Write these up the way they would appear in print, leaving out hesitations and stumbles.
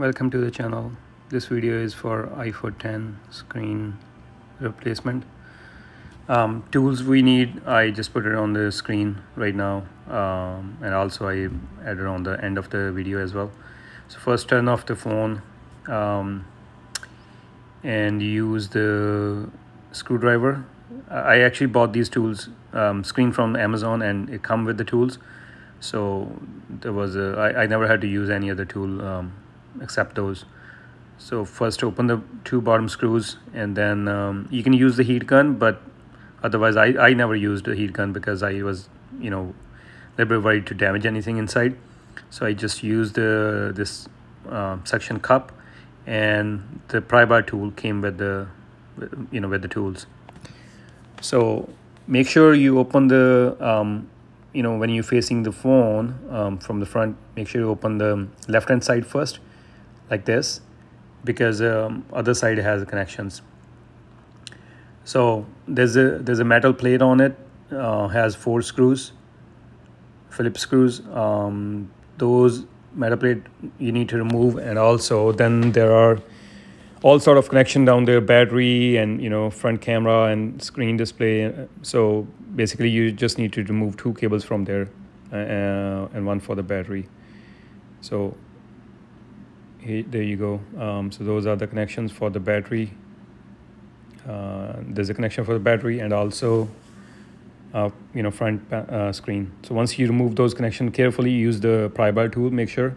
Welcome to the channel. This video is for iPhone 10 screen replacement. Tools we need, I just put it on the screen right now, and also I added on the end of the video as well. So first, turn off the phone and use the screwdriver. I actually bought these tools screen from Amazon, and it come with the tools. So there was I never had to use any other tool except those. So first open the two bottom screws, and then you can use the heat gun, but otherwise I never used a heat gun because I was a little bit worried to damage anything inside. So I just used this suction cup, and the pry bar tool came with the with the tools. So make sure you open the when you're facing the phone from the front, make sure you open the left hand side first, like this, because other side has connections. So there's a metal plate on it, has 4 screws, Phillips screws. Those metal plate you need to remove, and also then there are all sort of connection down there, battery and front camera and screen display. So basically you just need to remove 2 cables from there, and one for the battery. So there you go. So those are the connections for the battery. There's a connection for the battery and also front screen. So once you remove those connections, carefully use the pry bar tool. Make sure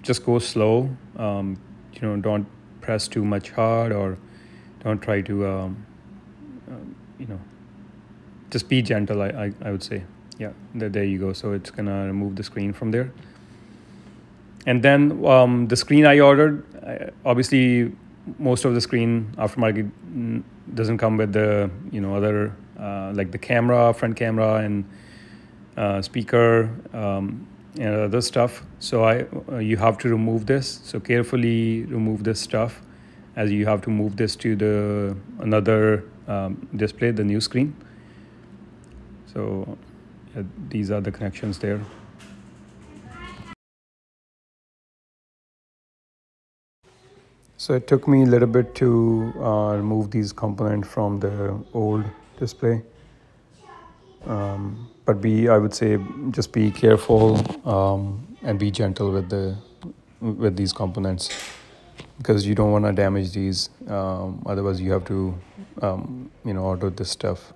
just go slow. Don't press too much hard, or don't try to just be gentle. I would say. Yeah, there you go. So it's gonna remove the screen from there. And then the screen I ordered, obviously most of the screen aftermarket doesn't come with the other like the camera, front camera, and speaker, and other stuff. So you have to remove this. So carefully remove this stuff, as you have to move this to the another display, the new screen. So these are the connections there. So it took me a little bit to remove these components from the old display. But I would say, just be careful and be gentle with these components, because you don't want to damage these. Otherwise, you have to order this stuff.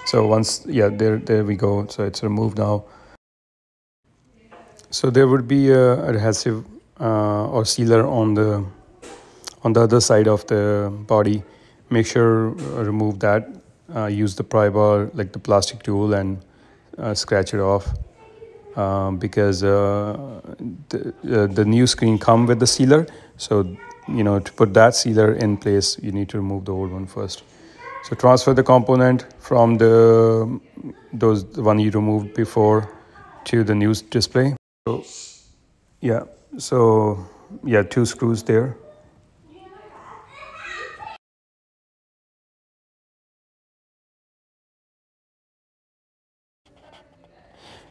So once, yeah, there we go. So it's removed now. So there would be a adhesive or sealer on the other side of the body. Make sure remove that. Use the pry bar, like the plastic tool, and scratch it off, because the new screen come with the sealer. So to put that sealer in place, you need to remove the old one first. So transfer the component from the one you removed before to the new display. So yeah, 2 screws there.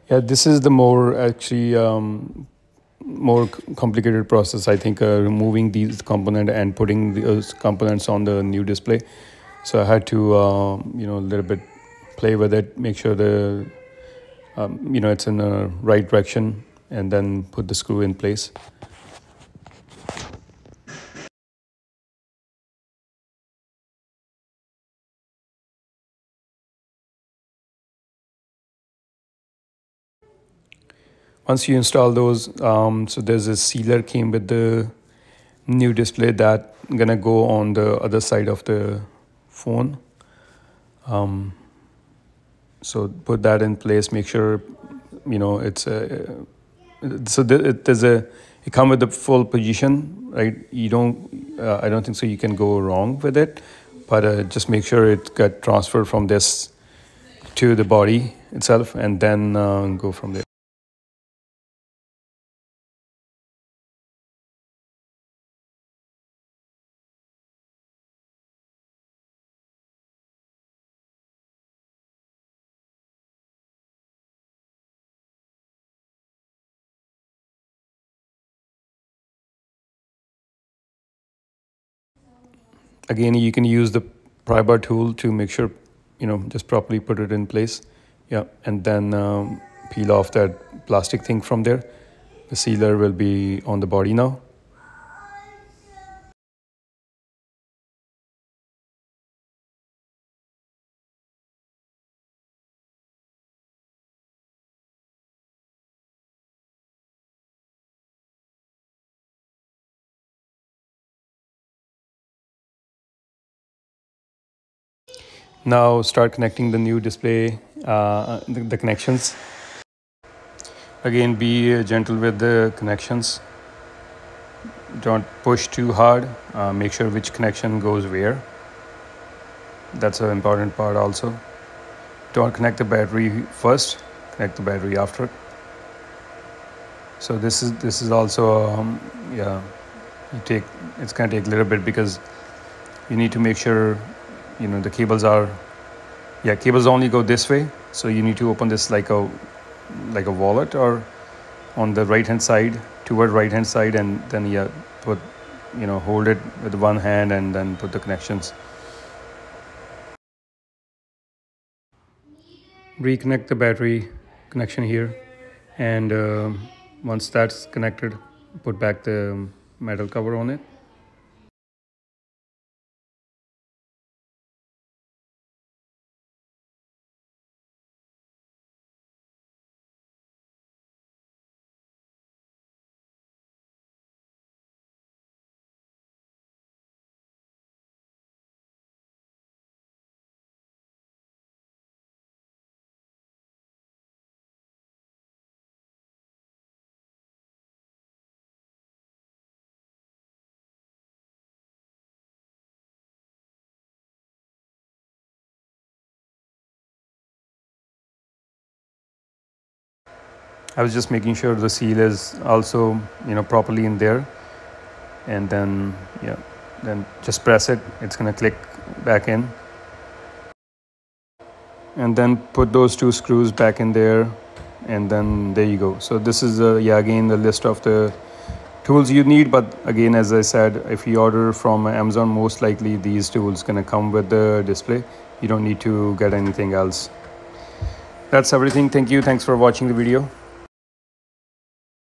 Yeah, this is the more actually more complicated process, I think, removing these components and putting those components on the new display. So I had to a little bit play with it, make sure the it's in the right direction, and then put the screw in place. Once you install those, so there's a sealer came with the new display that gonna go on the other side of the phone. So put that in place. Make sure it's it come with the full position, right? You don't I don't think so you can go wrong with it, but just make sure it got transferred from this to the body itself, and then go from there. Again, you can use the pry bar tool to make sure, just properly put it in place. Yeah, and then peel off that plastic thing from there. The sealer will be on the body now. Now start connecting the new display, the connections. Again, be gentle with the connections. Don't push too hard. Make sure which connection goes where. That's an important part also. Don't connect the battery first, connect the battery after. So this is also yeah, it's gonna take a little bit because you need to make sure the cables are, yeah, cables only go this way, so you need to open this like a wallet, or on the right hand side, toward right hand side, and then yeah, put hold it with one hand and then put the connections. Reconnect the battery connection here, and once that's connected, put back the metal cover on it. I was just making sure the seal is also properly in there, and then yeah, then just press it, it's gonna click back in, and then put those two screws back in there, and then there you go. So this is yeah, again, the list of the tools you need. But again, as I said, if you order from Amazon, most likely these tools gonna come with the display. You don't need to get anything else. That's everything. Thanks for watching the video.